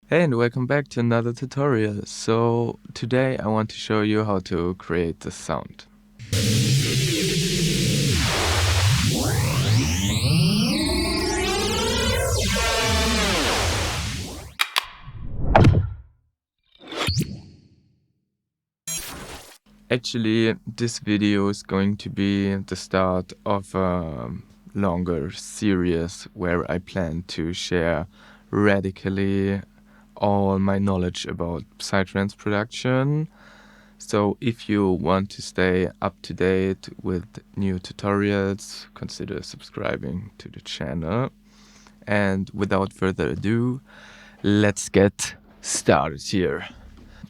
Hey, and welcome back to another tutorial. So today I want to show you how to create the sound. Actually, this video is going to be the start of a longer series where I plan to share radically all my knowledge about psytrance production. So if you want to stay up to date with new tutorials, consider subscribing to the channel. And without further ado, let's get started here.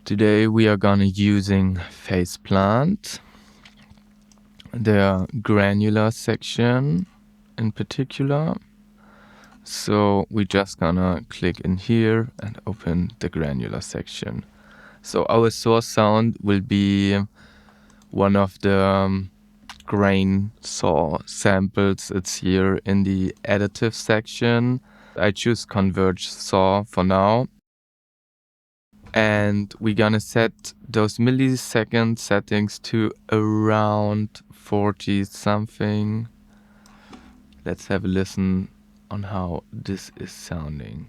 Today we are gonna using Phaseplant, the granular section in particular. So we're just gonna click in here and open the granular section. So our source sound will be one of the grain saw samples. It's here in the additive section. I choose converge saw for now. And we're gonna set those millisecond settings to around 40 something. Let's have a listen on how this is sounding.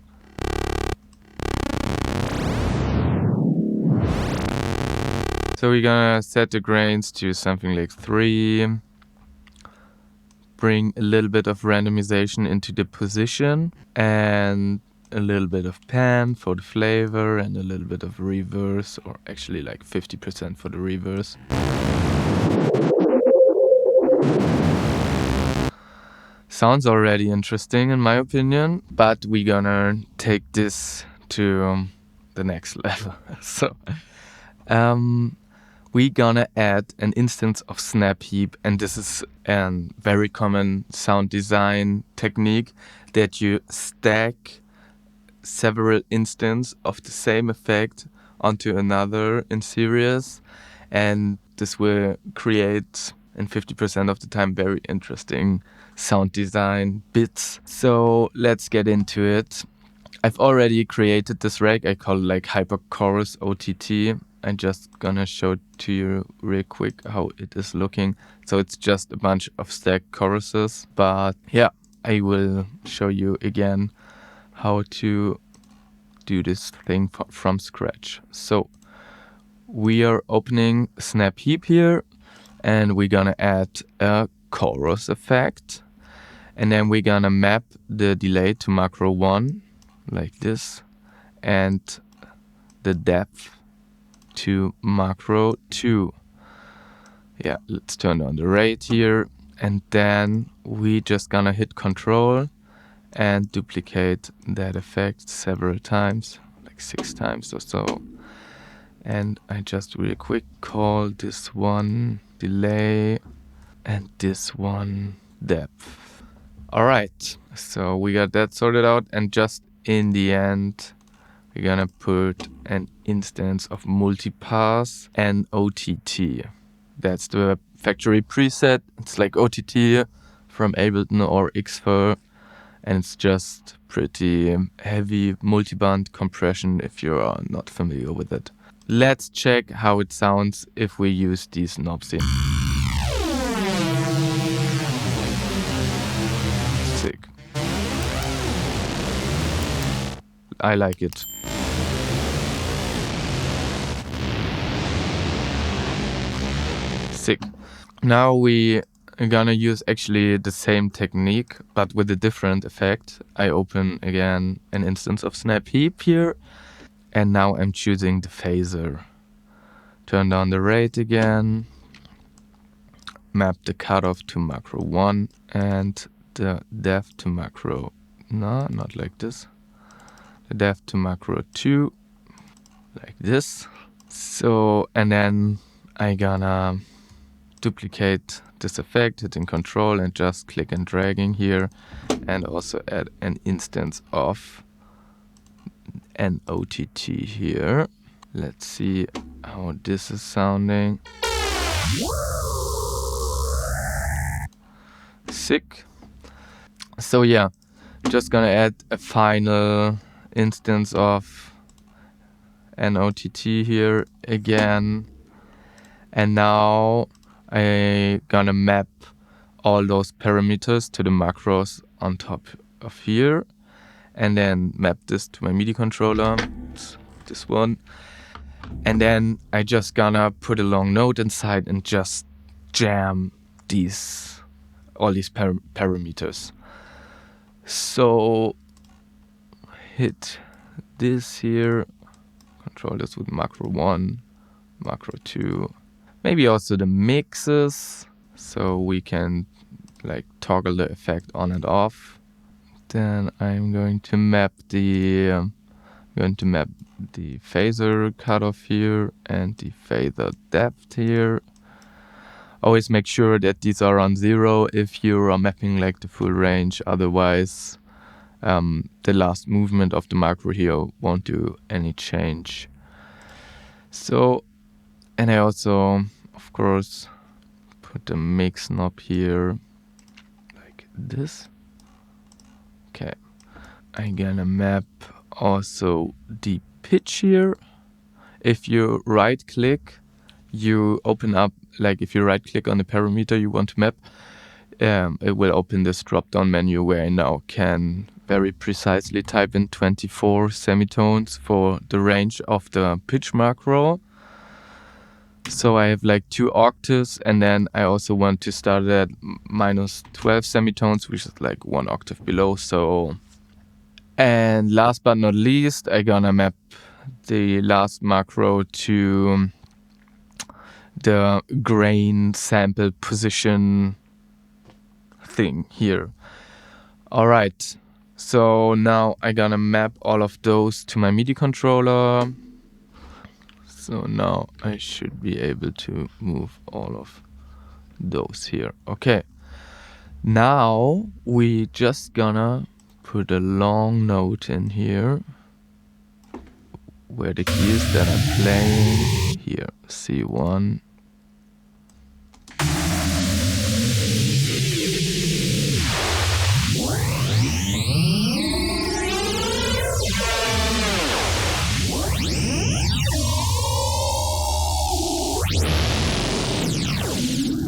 So we're gonna set the grains to something like 3. Bring a little bit of randomization into the position and a little bit of pan for the flavor and a little bit of reverse, or actually like 50% for the reverse. Sounds already interesting in my opinion, but we're gonna take this to the next level. So we're gonna add an instance of snap heap, and this is a very common sound design technique that you stack several instances of the same effect onto another in series, and this will create in 50% of the time very interesting sound design bits. So let's get into it. I've already created this rag. I call it like Hyper Chorus OTT. I'm just gonna show to you real quick how it is looking. So it's just a bunch of stacked choruses, but yeah, I will show you again how to do this thing from scratch. So we are opening Snap Heap here, and we're gonna add a chorus effect, and then we're gonna map the delay to macro 1 like this, and the depth to macro 2. Yeah, let's turn on the rate here, and then we just gonna hit Control and duplicate that effect several times, like 6 times or so. And I just real quick call this one delay and this one depth. Alright, so we got that sorted out, and just in the end we're gonna put an instance of multipass and OTT. That's the factory preset. It's like OTT from Ableton or Xfer, and it's just pretty heavy multiband compression if you are not familiar with it. Let's check how it sounds if we use these knobs here. Sick. I like it. Sick. Now we are gonna use actually the same technique, but with a different effect. I open again an instance of Snap Heap here, and now I'm choosing the phaser. Turn down the rate again, map the cutoff to macro 1 and the depth to macro, no, not like this, the depth to macro 2, like this. So, and then I gonna duplicate this effect, hitting Control and just click and dragging here, and also add an instance of an OTT here. Let's see how this is sounding. Sick. So yeah, just gonna add a final instance of and OTT here again. And now I gonna map all those parameters to the macros on top of here, and then map this to my MIDI controller, this one. And then I just gonna put a long note inside and just jam all these parameters. So hit this here, control this with macro 1, macro 2, maybe also the mixes, so we can like toggle the effect on and off. Then I'm going to map the phaser cutoff here and the phaser depth here. Always make sure that these are on 0 if you are mapping like the full range, otherwise the last movement of the macro here won't do any change. So, and I also, of course, put the mix knob here like this. Okay, I'm gonna map also the pitch here. If you right click, you open up, like if you right click on the parameter you want to map, it will open this drop down menu where I now can very precisely type in 24 semitones for the range of the pitch macro. So I have like 2 octaves, and then I also want to start at minus 12 semitones, which is like 1 octave below. So, and last but not least, I gonna map the last macro to the grain sample position thing here. Alright, so now I'm gonna map all of those to my MIDI controller. So now I should be able to move all of those here. Okay, now we just gonna put a long note in here where the keys that I'm playing here, C1.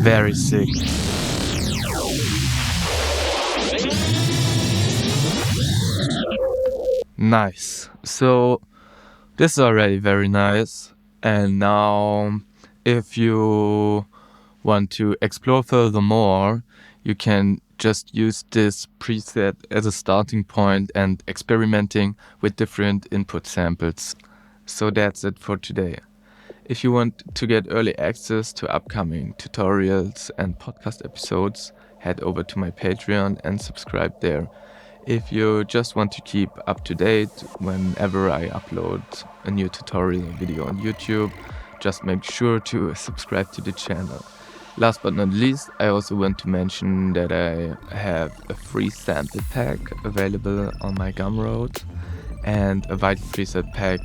Very sick. Nice. So this is already very nice. And now if you want to explore furthermore, you can just use this preset as a starting point and experimenting with different input samples. So that's it for today. If you want to get early access to upcoming tutorials and podcast episodes, head over to my Patreon and subscribe there. If you just want to keep up to date whenever I upload a new tutorial video on YouTube, just make sure to subscribe to the channel. Last but not least, I also want to mention that I have a free sample pack available on my Gumroad and a Vital preset pack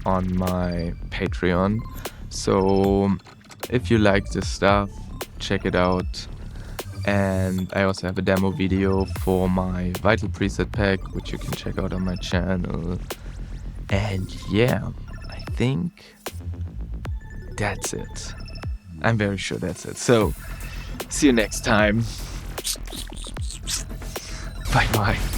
on my Patreon. So if you like this stuff, check it out. And I also have a demo video for my Vital preset pack, which you can check out on my channel. And yeah, I think that's it. I'm very sure that's it. So see you next time. Bye bye.